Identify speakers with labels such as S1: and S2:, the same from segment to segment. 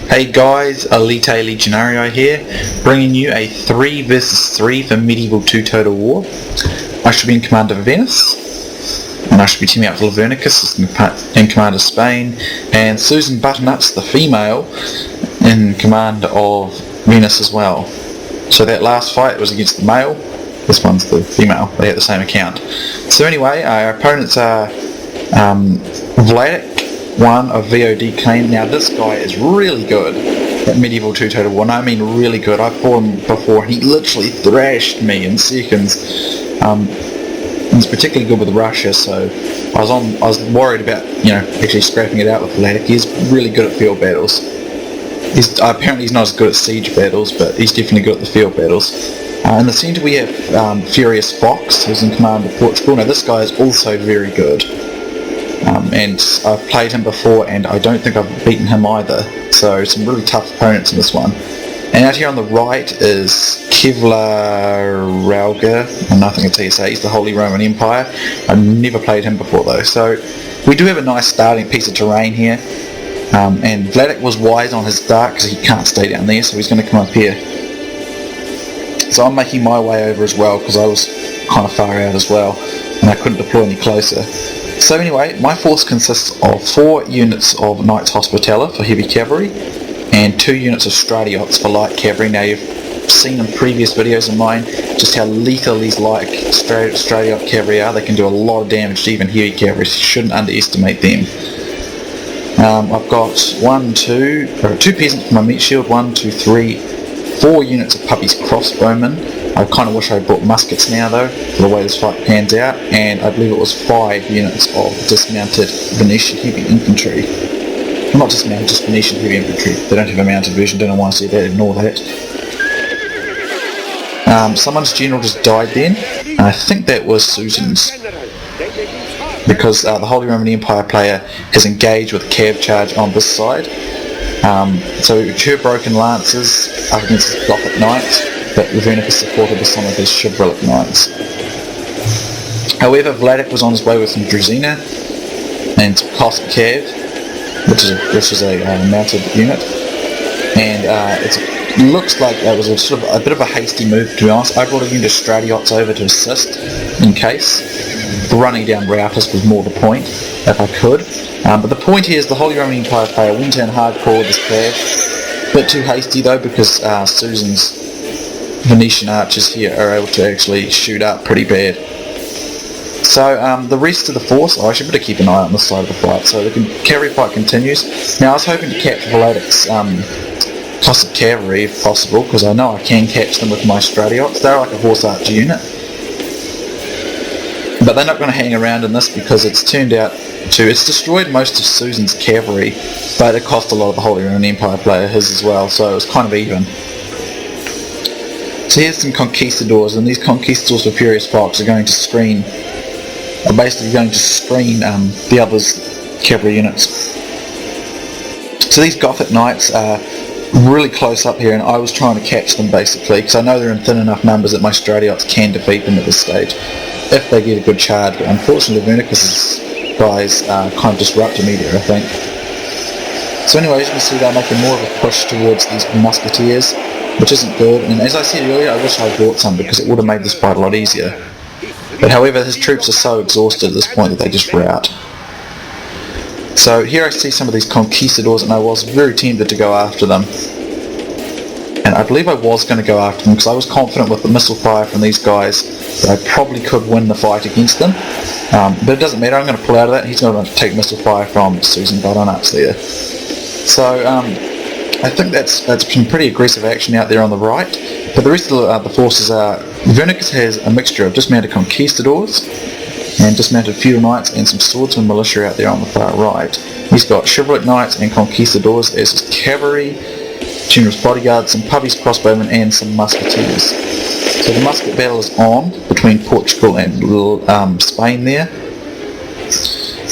S1: Hey guys, Elite Legionario here, bringing you a 3 vs 3 for Medieval 2 Total War. I should be in command of Venice, and I should be teaming up with Levernicus in command of Spain, and Susan Butternuts, the female, in command of Venice as well. So that last fight was against the male, this one's the female, they have the same account. So anyway, our opponents are Vladic, one of VOD Kane. Now this guy is really good at Medieval 2 Total War, and I mean really good. I fought him before and he literally thrashed me in seconds. He's particularly good with Russia, so I was worried about actually scrapping it out with Vladic. He's really good at field battles. Apparently he's not as good at siege battles, but he's definitely good at the field battles. In the centre we have Furious Fox, who's in command of Portugal. Now this guy is also very good. And I've played him before and I don't think I've beaten him either, so some really tough opponents in this one. And out here on the right is Kevlar Rauga, and I think it's how you say, he's the Holy Roman Empire. I've never played him before though, so we do have a nice starting piece of terrain here. And Vladic was wise on his start because he can't stay down there, so he's going to come up here. So I'm making my way over as well because I was kind of far out as well and I couldn't deploy any closer. So anyway, my force consists of 4 units of Knights Hospitaller for heavy cavalry and 2 units of Stratiots for light cavalry. Now you've seen in previous videos of mine just how lethal these light Stratiot cavalry are. They can do a lot of damage to even heavy cavalry, so you shouldn't underestimate them. I've got 2 peasants for my meat shield, 4 units of Puppies Crossbowmen. I kind of wish I brought muskets now though, for the way this fight pans out, and I believe it was 5 units of dismounted Venetian heavy infantry. Well, not dismounted, just Venetian heavy infantry. They don't have a mounted version, don't know why I said that, ignore that. Someone's general just died then, and I think that was Susan's, because the Holy Roman Empire player has engaged with cav charge on this side. So her broken lances are against his Gothic knights, but Levernicus supported with some of his chivalric knights. However, Vladic was on his way with some Druzina and some Cossack cav, which is a mounted unit, and it looks like it was a bit of a hasty move, to be honest. I brought a unit of Stratiots over to assist in case. Running down routers was more the point, if I could. But the point here is the Holy Roman Empire player went in hardcore with this cav. A bit too hasty though, because Susan's Venetian archers here are able to actually shoot up pretty bad. So the rest of the force, I should better keep an eye on this side of the fight. So the cavalry fight continues. Now I was hoping to capture Vladic's Cossack cavalry if possible, because I know I can catch them with my Stratiots. They're like a horse archer unit. But they're not going to hang around in this because it's destroyed most of Susan's cavalry, but it cost a lot of the Holy Roman Empire player his as well, so it was kind of even. So here's some conquistadors, and these conquistadors for Furious Fox are basically going to screen the others' cavalry units. So these Gothic knights are really close up here, and I was trying to catch them basically, because I know they're in thin enough numbers that my Stratiots can defeat them at this stage, if they get a good charge. But unfortunately Levernicus' guys kind of disrupted me there, I think. So anyway, as you can see, they're making more of a push towards these musketeers, which isn't good, and as I said earlier, I wish I brought some because it would have made this fight a lot easier. But however, his troops are so exhausted at this point that they just rout. So here I see some of these conquistadors, and I was very tempted to go after them. And I believe I was going to go after them because I was confident with the missile fire from these guys that I probably could win the fight against them. But it doesn't matter, I'm going to pull out of that. He's going to take missile fire from Susan Butternuts there. So I think that's some pretty aggressive action out there on the right. But the rest of the forces are... Levernicus has a mixture of dismounted conquistadors and dismounted feudal knights and some swordsman militia out there on the far right. He's got chivalric knights and conquistadors as his cavalry, general's bodyguards, some Puppies Crossbowmen and some musketeers. So the musket battle is on between Portugal and Spain there.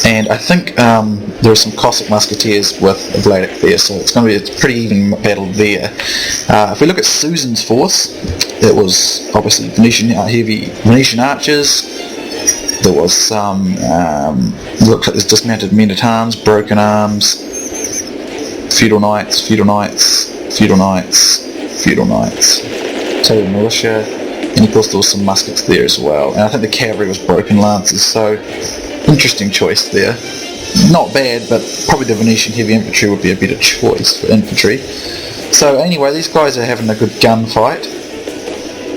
S1: And I think there are some Cossack musketeers with Vladic there, so it's going to be a pretty even battle there. If we look at Susan's force, it was obviously heavy Venetian archers. There was some, looks like there's dismounted men-at-arms, broken arms, feudal knights, feudal knights, feudal knights, feudal knights, total militia, and of course there was some muskets there as well. And I think the cavalry was broken lances, so interesting choice there. Not bad, but probably the Venetian heavy infantry would be a better choice for infantry. So anyway, these guys are having a good gunfight,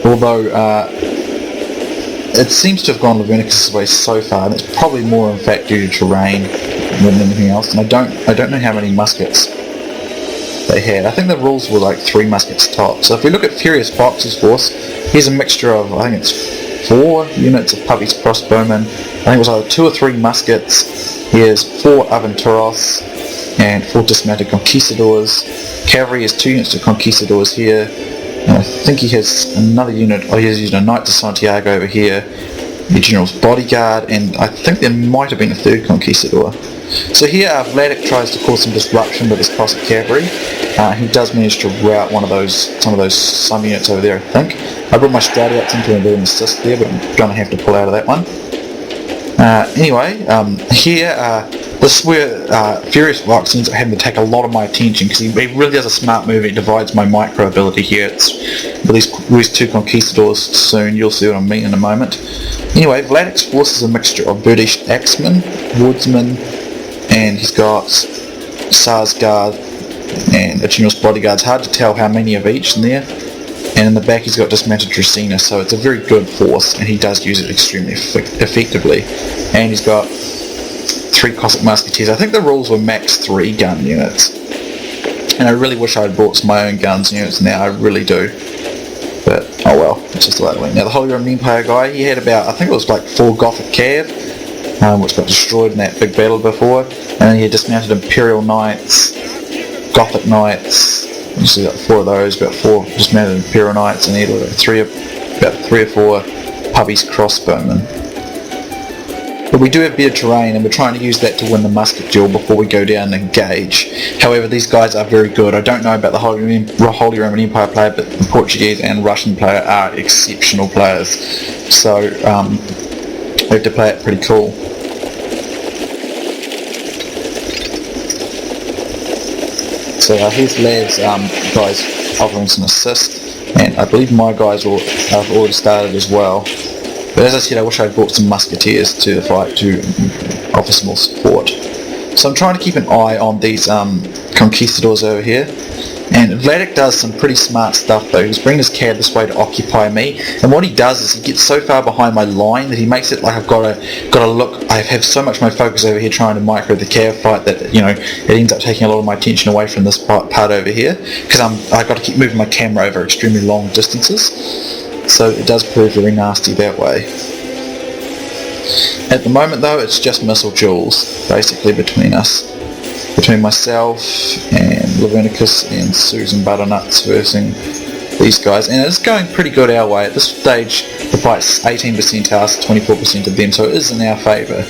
S1: although it seems to have gone Lavernicus' way so far, and it's probably more in fact due to terrain than anything else. And I don't know how many muskets they had. I think the rules were like 3 muskets top. So if we look at Furious Fox's force, here's a mixture of, I think it's 4 units of Puppy's crossbowmen. I think it was either 2 or 3 muskets. Here's 4 Aventuros and 4 dismounted conquistadors. Cavalry has 2 units of conquistadors here. And I think he has another unit, he has used a Knight de Santiago over here, the General's Bodyguard, and I think there might have been a 3rd conquistador. So here Vladic tries to cause some disruption with his Cossack cavalry. He does manage to rout some units over there, I think. I brought my Stradiats into a bit of an assist there, but I'm going to have to pull out of that one. This is where Furious Fox ends up having to take a lot of my attention, because he really does a smart move. He divides my micro ability here. It's with these 2 conquistadors soon. You'll see what I mean in a moment. Anyway, Vladic's force is a mixture of British axemen, woodsmen, and he's got Sarsgaard and a General's Bodyguard. It's hard to tell how many of each in there. And in the back he's got dismounted Dracaena, so it's a very good force, and he does use it extremely effectively. And he's got 3 Cossack Musketeers. I think the rules were max 3 gun units. And I really wish I had brought some of my own guns units now, I really do. But, oh well, it's just the way it went. Now the Holy Roman Empire guy, he had about, I think it was like 4 Gothic Cav, which got destroyed in that big battle before. And then he had dismounted Imperial Knights, Gothic Knights, so got 4 of those, about 4 dismounted Imperial Knights, and he had about 3 or 4 Puppy's crossbowmen. But we do have better terrain, and we're trying to use that to win the musket duel before we go down and engage. However, these guys are very good. I don't know about the Holy Roman Empire player, but the Portuguese and Russian player are exceptional players. So we have to play it pretty cool. So here's Lav's guys offering some assist, and I believe my guys have already started as well. But as I said, I wish I had brought some musketeers to the fight to offer some more support. So I'm trying to keep an eye on these conquistadors over here. And Vladic does some pretty smart stuff though. He's bringing his cav this way to occupy me, and what he does is he gets so far behind my line that he makes it like I've got to look. I have so much of my focus over here trying to micro the cav fight that it ends up taking a lot of my attention away from this part over here, because I've got to keep moving my camera over extremely long distances. So it does prove very nasty that way. At the moment though, it's just missile duels basically between us. Between myself and Lavernicus and Susan Butternuts versing these guys, and it's going pretty good our way. At this stage the fight's 18% us, 24% of them, so it is in our favour.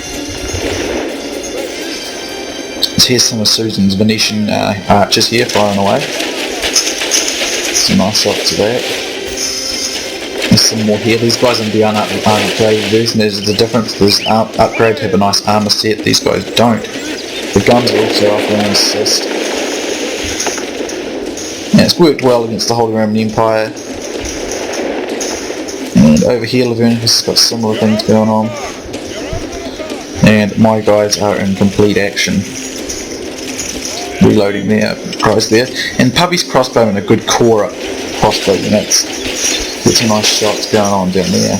S1: So here's some of Susan's Venetian archers here firing away. Some nice shots of that. There's some more here. These guys in the upgraded version, there's the difference. There's upgrade have a nice armour set, these guys don't. The guns are also offering an assist. And it's worked well against the Holy Roman Empire. And over here Lavernicus has got similar things going on. And my guys are in complete action. Reloading their guys there. And Puppy's crossbowmen are good core crossbow units. Get some nice shots going on down there.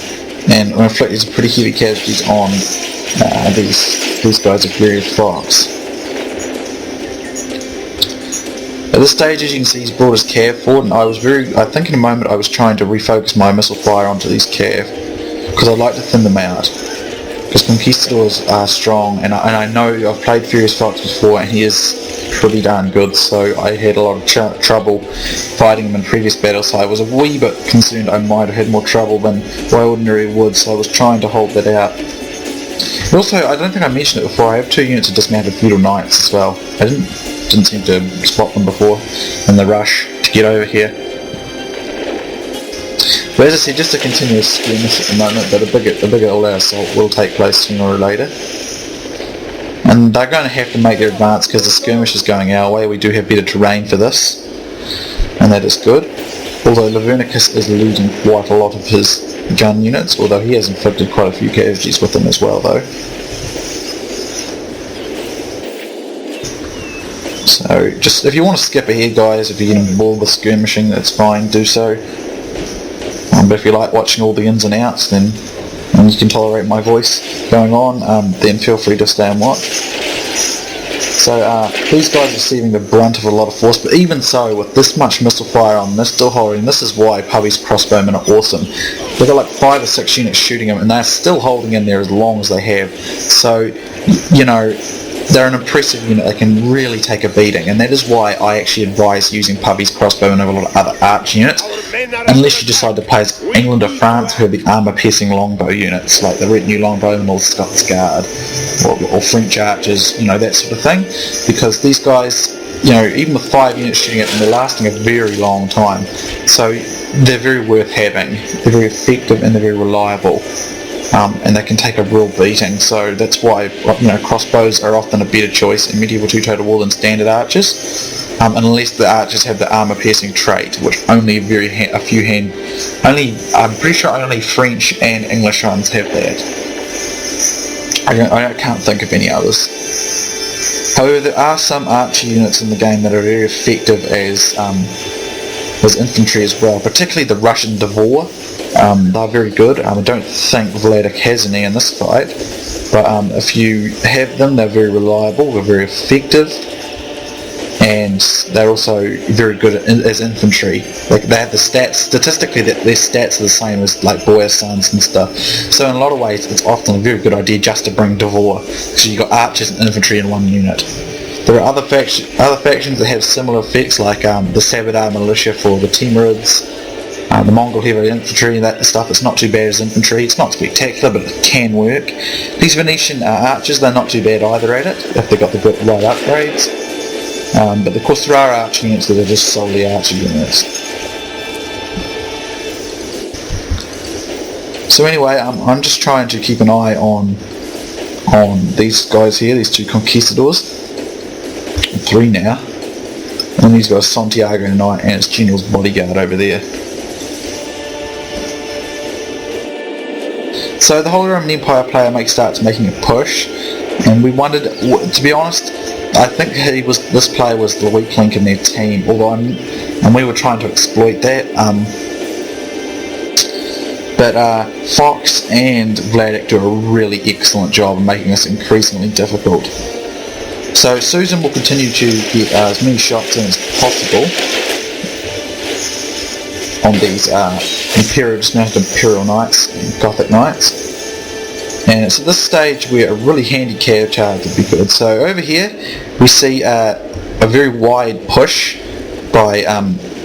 S1: And I'm afraid there's pretty heavy casualties on these guys of Furious Fox. At this stage, as you can see, he's brought his cav forward, and I think in a moment I was trying to refocus my missile fire onto these cav, because I'd like to thin them out. Because conquistadors are strong, and I know I've played Furious Fox before, and he is pretty darn good, so I had a lot of trouble fighting him in previous battles, so I was a wee bit concerned I might have had more trouble than I ordinarily would, so I was trying to hold that out. Also, I don't think I mentioned it before, I have 2 units of dismounted feudal knights as well. I didn't seem to spot them before in the rush to get over here. But as I said, just a continuous skirmish at the moment, but a bigger all-out assault will take place sooner or later. And they're going to have to make their advance because the skirmish is going our way. We do have better terrain for this, and that is good. Although Levernicus is losing quite a lot of his gun units, although he has inflicted quite a few casualties with them as well though. So just if you want to skip ahead guys, if you're getting bored with skirmishing, that's fine, do so. But if you like watching all the ins and outs, then and you can tolerate my voice going on, then feel free to stay and watch. So these guys are receiving the brunt of a lot of force, but even so, with this much missile fire on this, still holding, this is why Pubby's crossbowmen are awesome. They've got like 5 or 6 units shooting them, and they're still holding in there as long as they have. So, you know, they're an impressive unit. They can really take a beating, and that is why I actually advise using Pubby's crossbowmen over a lot of other arch units, unless you decide to play as England or France, who have the armour-piercing longbow units, like the retinue longbowmen or the Scots Guard, or French archers, you know, that sort of thing, because these guys, you know, even with 5 units shooting at them, they're lasting a very long time, so they're very worth having. They're very effective and they're very reliable. And they can take a real beating, so that's why, you know, crossbows are often a better choice in medieval two-toed war than standard archers, unless the archers have the armour-piercing trait, which only I'm pretty sure only French and English ones have that. I can't think of any others. However, there are some archer units in the game that are very effective as infantry as well, particularly the Russian Dvor. They're very good. I don't think Vladik has any in this fight, but if you have them, they're very reliable, they're very effective, and they're also very good as infantry. Like, they have the stats, statistically their stats are the same as like Boyar Sons and stuff, so in a lot of ways it's often a very good idea just to bring Dvor, so you've got archers and infantry in one unit. There are other factions that have similar effects, like the Sabadar militia for the Timurids, the Mongol heavy infantry, and that stuff. It's not too bad as infantry. It's not spectacular, but it can work. These Venetian archers, they're not too bad either at it, if they've got the right upgrades. But of course there are archer units that are just solely archer units. So anyway, I'm just trying to keep an eye on these guys here, these 2 conquistadors. 3 now. And these guys, Santiago and its general's bodyguard over there. So the Holy Roman Empire player starts making a push, and we wondered, to be honest, I think this player was the weak link in their team, and we were trying to exploit that. But Fox and Vladik do a really excellent job of making this increasingly difficult. So Susan will continue to get as many shots in as possible on these dismounted Imperial Knights and Gothic Knights. And it's at this stage where a really handy cav charge would be good. So over here we see a very wide push by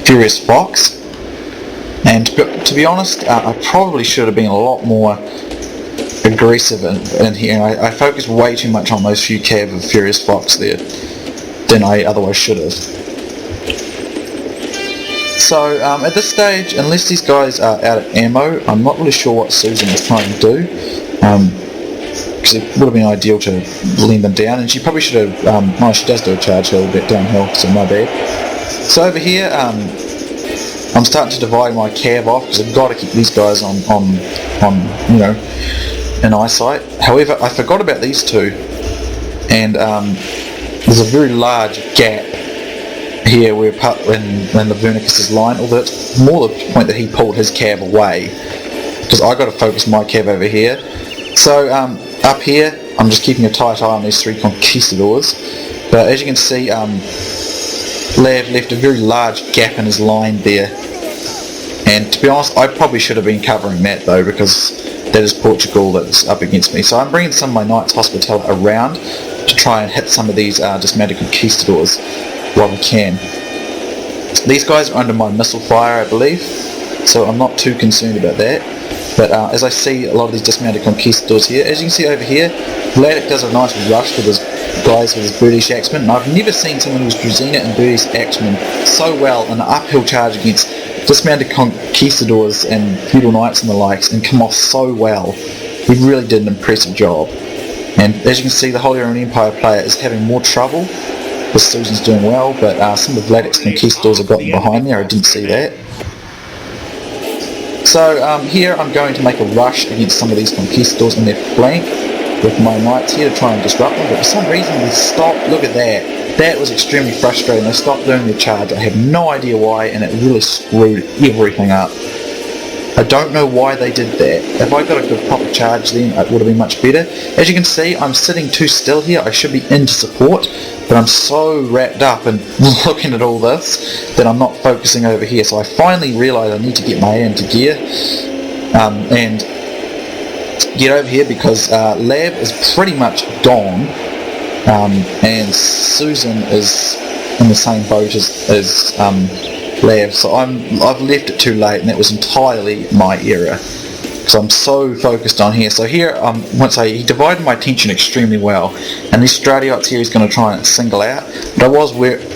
S1: Furious Fox. And to be honest, I probably should have been a lot more aggressive in here. I focused way too much on those few cav of Furious Fox there than I otherwise should have. So at this stage, unless these guys are out of ammo, I'm not really sure what Susan is trying to do, because it would have been ideal to lean them down, and she probably should have, no, she does do a charge a little bit downhill, so my bad. So over here, I'm starting to divide my cav off, because I've got to keep these guys on you know, in eyesight. However, I forgot about these 2, and there's a very large gap here where in Levernicus' line, although it's more the point that he pulled his cav away, because I got to focus my cav over here. So up here, I'm just keeping a tight eye on these 3 conquistadors, but as you can see, Lav left a very large gap in his line there, and to be honest, I probably should have been covering that though, because that is Portugal that's up against me. So I'm bringing some of my Knights Hospitaller around to try and hit some of these dismounted conquistadors while I can. These guys are under my missile fire, I believe, so I'm not too concerned about that. But as I see a lot of these dismounted conquistadors here, as you can see over here, Vladik does a nice rush with his guys with his British axemen, and I've never seen someone who's Druzina and British axemen so well in an uphill charge against dismounted conquistadors and feudal knights and the likes, and come off so well. He really did an impressive job. And as you can see, the Holy Roman Empire player is having more trouble. This Susan's doing well, but some of Vladic's conquistadors have gotten behind there. I didn't see that. So here I'm going to make a rush against some of these conquistadors in their flank with my knights here to try and disrupt them, but for some reason they stopped. Look at that. That was extremely frustrating. They stopped doing their charge. I have no idea why, and it really screwed everything up. I don't know why they did that. If I got a good proper charge then, it would have been much better. As you can see, I'm sitting too still here. I should be into support, but I'm so wrapped up in looking at all this that I'm not focusing over here. So I finally realised I need to get my A into gear and get over here because Lab is pretty much gone, and Susan is in the same boat as Lav, so I've left it too late, and that was entirely my error because I'm so focused on here. So here, he divided my attention extremely well, and these Stratiots here he's going to try and single out, but I was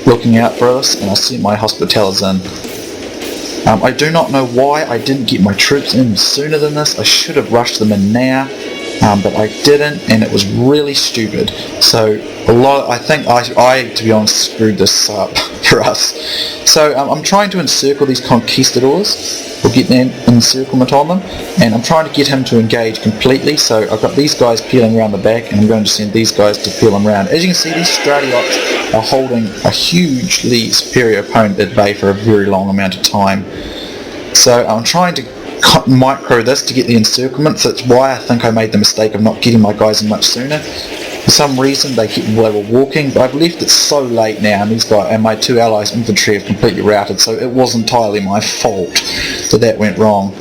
S1: looking out for this, and I sent my Hospitallers in. I do not know why I didn't get my troops in sooner than this. I should have rushed them in now, but I didn't, and it was really stupid. So I think I to be honest screwed this up for us. So I'm trying to encircle these conquistadors, or get an encirclement on them, and I'm trying to get him to engage completely. So I've got these guys peeling around the back, and I'm going to send these guys to peel them around. As you can see, these Stratiots are holding a hugely superior opponent at bay for a very long amount of time. So I'm trying to micro this to get the encirclement, so that's why I think I made the mistake of not getting my guys in much sooner. For some reason they were walking, but I've left it so late now, and these guys and my two allies' infantry have completely routed, so it was entirely my fault that went wrong.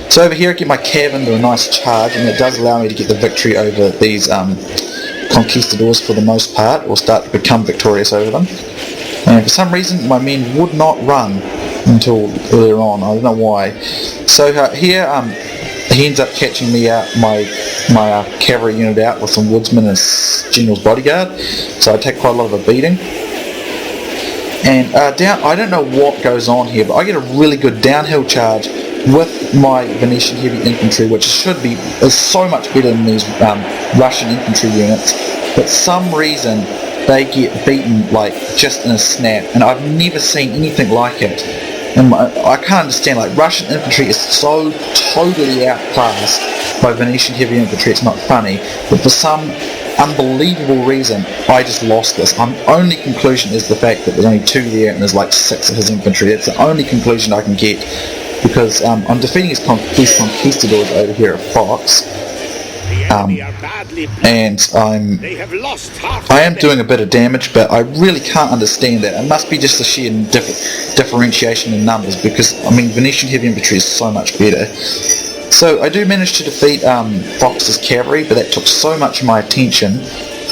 S1: So over here I get my cav into a nice charge, and it does allow me to get the victory over these conquistadors for the most part, or start to become victorious over them. And for some reason my men would not run until earlier on. I don't know why. So here he ends up catching me out, my cavalry unit out with some woodsmen and general's bodyguard, so I take quite a lot of a beating. And I don't know what goes on here, but I get a really good downhill charge with my Venetian heavy infantry, which is so much better than these Russian infantry units, but some reason they get beaten like just in a snap, and I've never seen anything like it. And I can't understand, like, Russian infantry is so totally outclassed by Venetian heavy infantry, it's not funny, but for some unbelievable reason I just lost this. My only conclusion is the fact that there's only 2 there and there's like 6 of his infantry. That's the only conclusion I can get, because I'm defeating these conquistadors over here at Fox, and I am doing a bit of damage, but I really can't understand that. It must be just a sheer differentiation in numbers, because I mean Venetian heavy infantry is so much better. So I do manage to defeat Fox's cavalry, but that took so much of my attention,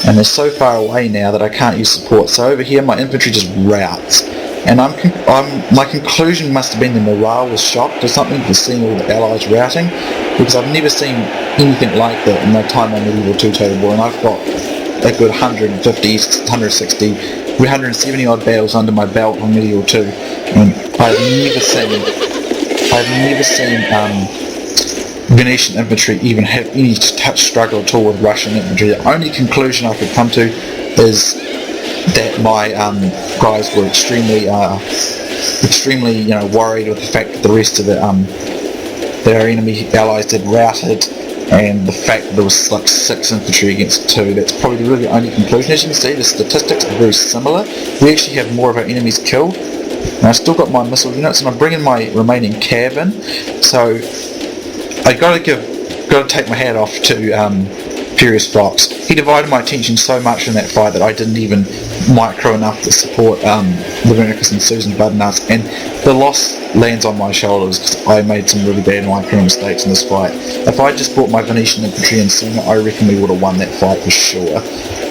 S1: and they're so far away now that I can't use support. So over here my infantry just routs, and my conclusion must have been the morale was shocked or something for seeing all the allies routing, because I've never seen anything like that in my time on Medieval 2 Total War, and I've got a good 150, 160, 170 odd battles under my belt on Medieval 2, and I've never seen Venetian infantry even have any touch struggle at all with Russian infantry. The only conclusion I could come to is that my guys were extremely worried with the fact that the rest of their enemy allies had routed, and the fact that there was like 6 infantry against 2. That's probably really the only conclusion. As you can see, the statistics are very similar. We actually have more of our enemies killed, and I've still got my missile units, and I'm bringing my remaining cav in. So I got to take my hat off to Furious Fox. He divided my attention so much in that fight that I didn't even micro enough to support Levinicus and Susan Budnuts, and the loss lands on my shoulders because I made some really bad micro mistakes in this fight. If I just brought my Venetian infantry in sooner, I reckon we would have won that fight for sure.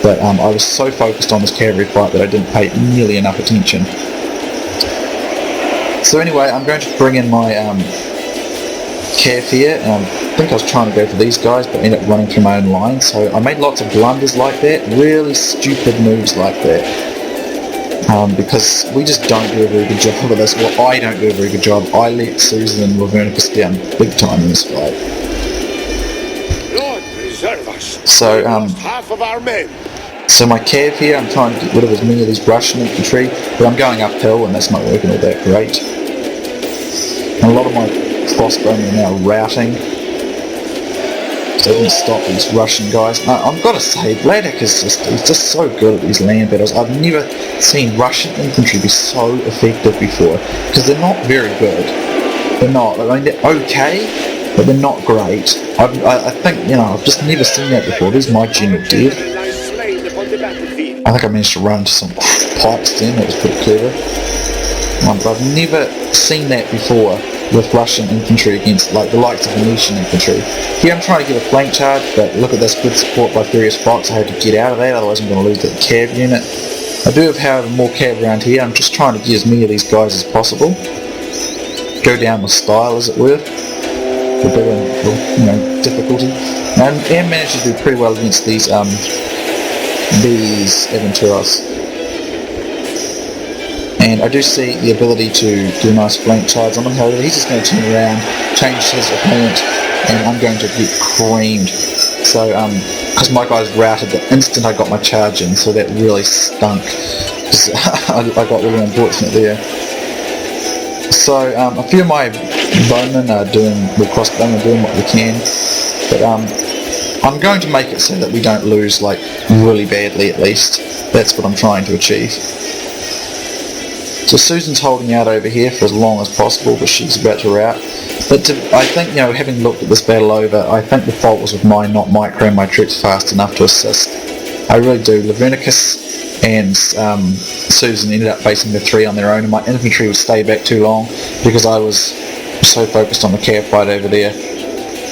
S1: But I was so focused on this cavalry fight that I didn't pay nearly enough attention. So anyway, I'm going to bring in my cav here, and I think I was trying to go for these guys, but ended up running through my own line. So I made lots of blunders like that, really stupid moves like that, because we just don't do a very good job of this. Well, I don't do a very good job. I let Susan and Levinicus down big time in this fight.
S2: Lord preserve us.
S1: So
S2: half of our men.
S1: So my cav here, I'm trying to get rid of as many of these Russian infantry, but I'm going uphill and that's not working all that great. And a lot of my crossbowmen are now routing, so they didn't stop these Russian guys. I've got to say, Vladek is just so good at these land battles. I've never seen Russian infantry be so effective before, because they're not very good. They're not. I mean, they're okay, but they're not great. I think, I've just never seen that before. There's my general dead. I think I managed to run into some pipes then, that was pretty clever. But I've never seen that before with Russian infantry against the likes of Venetian infantry. Here I'm trying to get a flank charge, but look at this good support by Furious Fox. I had to get out of that, otherwise I'm going to lose that cav unit. I do have, however, more cav around here. I'm just trying to get as many of these guys as possible. Go down with style, as it were. For bigger, difficulty. And managed to do pretty well against these Aventuras. And I do see the ability to do a nice flank charge on him. However, he's just going to turn around, change his opponent, and I'm going to get creamed. So, because my guys routed the instant I got my charge in, so that really stunk. I got really unfortunate there. So, a few of my bowmen are crossbowmen are doing what they can, but I'm going to make it so that we don't lose, really badly at least. That's what I'm trying to achieve. So Susan's holding out over here for as long as possible, but she's about to rout. But I think, having looked at this battle over, I think the fault was with mine not microing my troops fast enough to assist. I really do. Levernicus and Susan ended up facing the three on their own, and my infantry would stay back too long because I was so focused on the cav fight over there.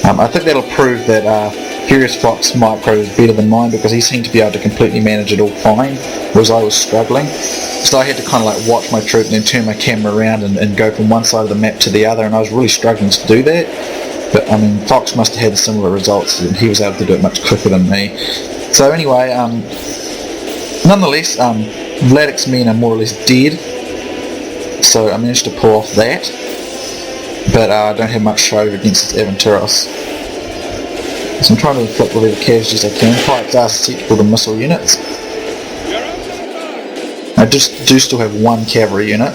S1: I think that'll prove that Furious Fox micro is better than mine, because he seemed to be able to completely manage it all fine, whereas I was struggling. So I had to kind of watch my troop and then turn my camera around and go from one side of the map to the other, and I was really struggling to do that. But I mean, Fox must have had similar results, and he was able to do it much quicker than me. So anyway, nonetheless, Vladek's men are more or less dead, so I managed to pull off that. But I don't have much show against this Aventuras. So I'm trying to inflict whatever casualties I can. Pipes are susceptible to missile units. I do still have one cavalry unit.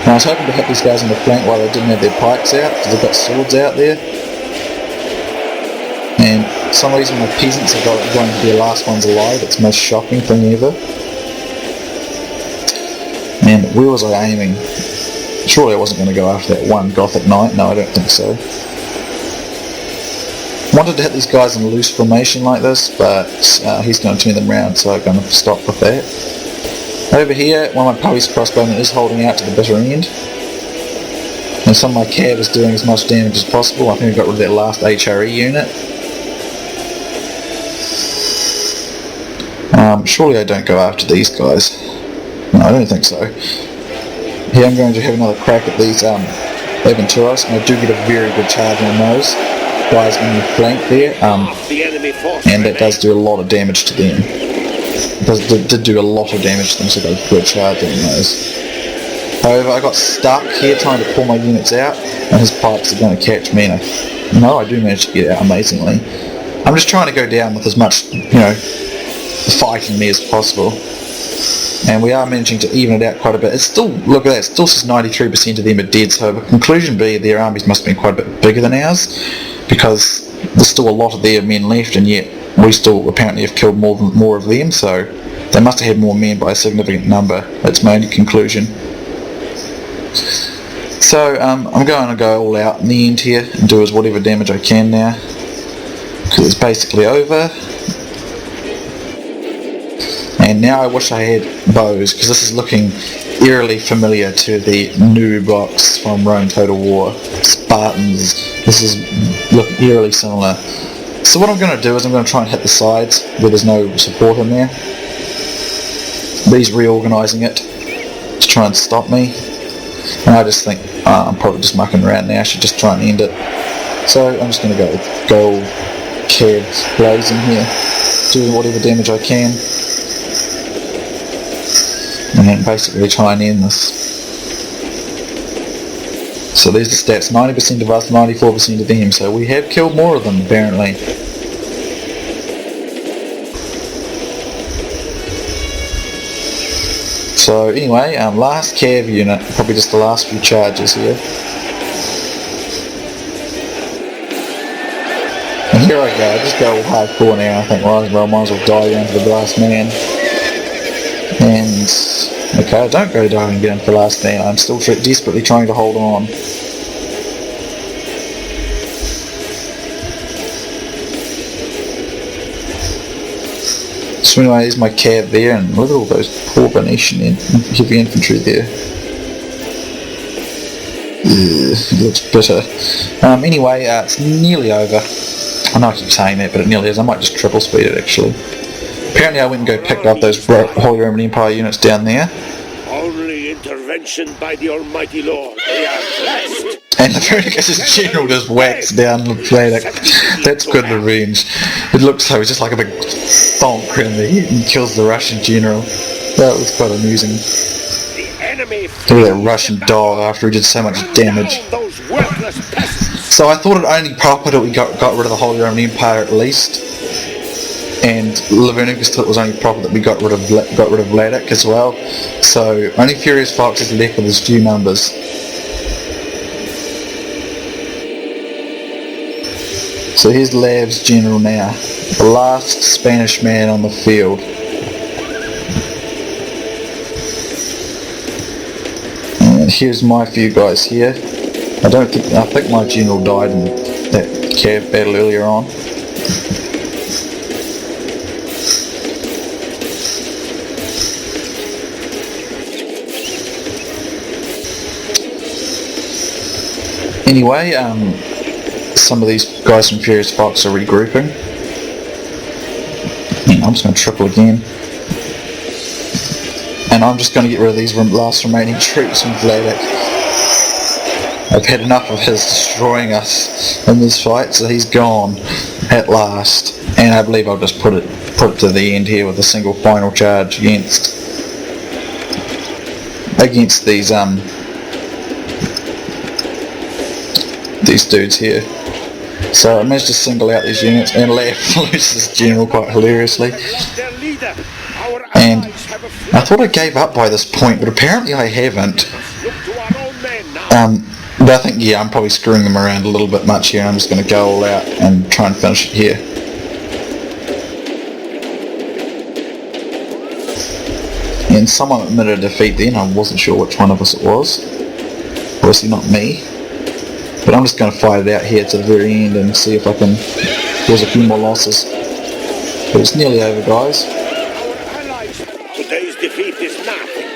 S1: And I was hoping to hit these guys on the flank while they didn't have their pikes out, because they've got swords out there. And for some reason my peasants are going to be the last ones alive. It's the most shocking thing ever. And where was I aiming? Surely I wasn't going to go after that one Gothic Knight. No, I don't think so. Wanted to hit these guys in a loose formation like this, but he's going to turn them round, so I'm going to stop with that. Over here, one of my Pubby's crossbowmen is holding out to the bitter end, and some of my cav is doing as much damage as possible. I think I got rid of that last HRE unit. Surely I don't go after these guys. No, I don't think so. Here I'm going to have another crack at these Aventuras, and I do get a very good charge on those guys on the flank there, and that does do a lot of damage to them. It did do a lot of damage to them, so I got a good charge on those. However, I got stuck here trying to pull my units out, and his pipes are going to catch me, and I do manage to get out amazingly. I'm just trying to go down with as much, fighting me as possible. And we are managing to even it out quite a bit. It's still, look at that, it still says 93% of them are dead, so the conclusion be their armies must have been quite a bit bigger than ours, because there's still a lot of their men left, and yet we still apparently have killed more of them, so they must have had more men by a significant number. That's my only conclusion. So I'm going to go all out in the end here and do as whatever damage I can now, because it's basically over. And now I wish I had bows, because this is looking eerily familiar to the new box from Rome Total War. Spartans. This is looking eerily similar. So what I'm going to do is I'm going to try and hit the sides where there's no support in there. But he's reorganising it to try and stop me. And I just think, I'm probably just mucking around now, I should just try and end it. So I'm just going to go with gold cav blazing here, doing whatever damage I can. And basically try and end this. So there's the stats, 90% of us, 94% of them, so we have killed more of them apparently. So anyway, last cav unit, probably just the last few charges here. And here I go, I just go hardcore now, I think might as well die down to the last man. And, okay, I don't go diving down to the last man, I'm still desperately trying to hold on. So anyway, there's my cav there, and look at all those poor Venetian heavy infantry there. It looks bitter. Anyway, it's nearly over. I know I keep saying that, but it nearly is. I might just triple speed it actually. Apparently I went and picked up those Holy Roman Empire units down there.
S2: Only intervention by the Almighty Lord. They are blessed.
S1: And the Vernicus' general just whacks down the planet. That's good revenge. It looks like it's just like a big thonk in the head and kills the Russian general. That was quite amusing.
S2: The enemy
S1: Look at that Russian dog after he did so much damage.
S2: those worthless pests.
S1: So I thought it only proper that we got rid of the Holy Roman Empire at least. And Lavernicus thought it was only proper that we got rid of Vladik as well. So only Furious Fox is left with his few numbers. So here's Lav's general now, the last Spanish man on the field. And here's my few guys here. I think my general died in that cav battle earlier on. Anyway, some of these guys from Furious Fox are regrouping. I'm just going to triple again. And I'm just going to get rid of these last remaining troops from Vladik. I've had enough of his destroying us in this fight, so he's gone at last. And I believe I'll just put it to the end here with a single final charge against these dudes here. So I managed to single out these units, and Lav loses general quite hilariously. And I thought I gave up by this point, but apparently I haven't. But I think, yeah, I'm probably screwing them around a little bit much here, and I'm just going to go all out and try and finish it here. And someone admitted a defeat then, I wasn't sure which one of us it was. Obviously not me. But I'm just going to fight it out here to the very end and see if I can cause a few more losses. But it's nearly over, guys.
S2: Today's defeat is nothing.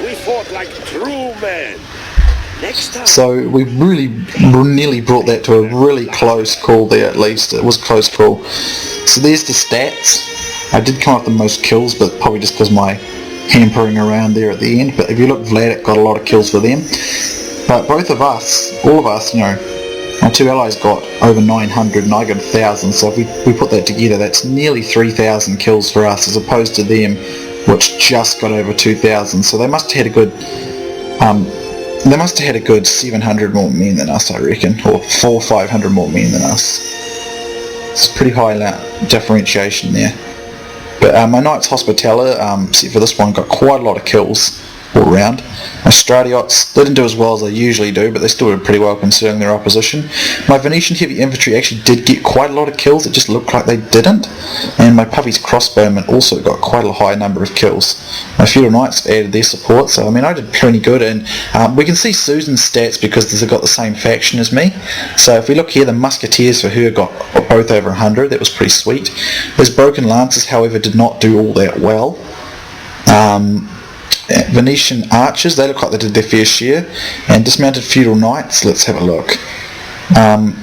S2: We fought like true men. Next time.
S1: So we really nearly brought that to a really close call there, at least. It was a close call. So there's the stats. I did come up with the most kills, but probably just because my hampering around there at the end. But if you look, Vladik got a lot of kills for them. But both of us, all of us, my two allies got over 900 and I got 1,000, so if we put that together, that's nearly 3,000 kills for us as opposed to them, which just got over 2,000. So they must have had a good 700 more men than us, I reckon, or 400 or 500 more men than us. It's a pretty high differentiation there. But my Knights Hospitaller, except for this one, got quite a lot of kills all round. My Stradiots didn't do as well as they usually do, but they still did pretty well considering their opposition. My Venetian Heavy Infantry actually did get quite a lot of kills, it just looked like they didn't. And my Puppy's Crossbowmen also got quite a high number of kills. My Feudal Knights added their support, so I mean I did pretty good. And we can see Susan's stats because they've got the same faction as me. So if we look here, the Musketeers for her got both over 100, that was pretty sweet. Those Broken Lancers, however, did not do all that well. Venetian Archers, they look like they did their fair share. And Dismounted Feudal Knights, let's have a look. And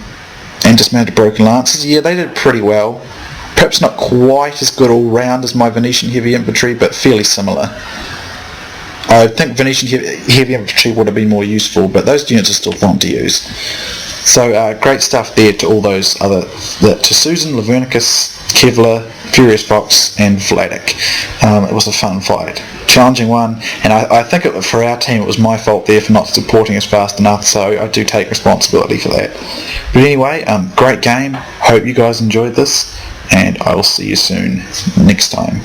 S1: Dismounted Broken Lancers, yeah, they did pretty well. Perhaps not quite as good all round as my Venetian Heavy Infantry, but fairly similar. I think Venetian Heavy Infantry would have been more useful, but those units are still fun to use. So great stuff there to all those to Susan, Lavernicus, Kevlar, Furious Fox, and Vladik. It was a fun fight. Challenging one, and I think for our team it was my fault there for not supporting us fast enough, so I do take responsibility for that. But anyway, great game. Hope you guys enjoyed this, and I will see you soon next time.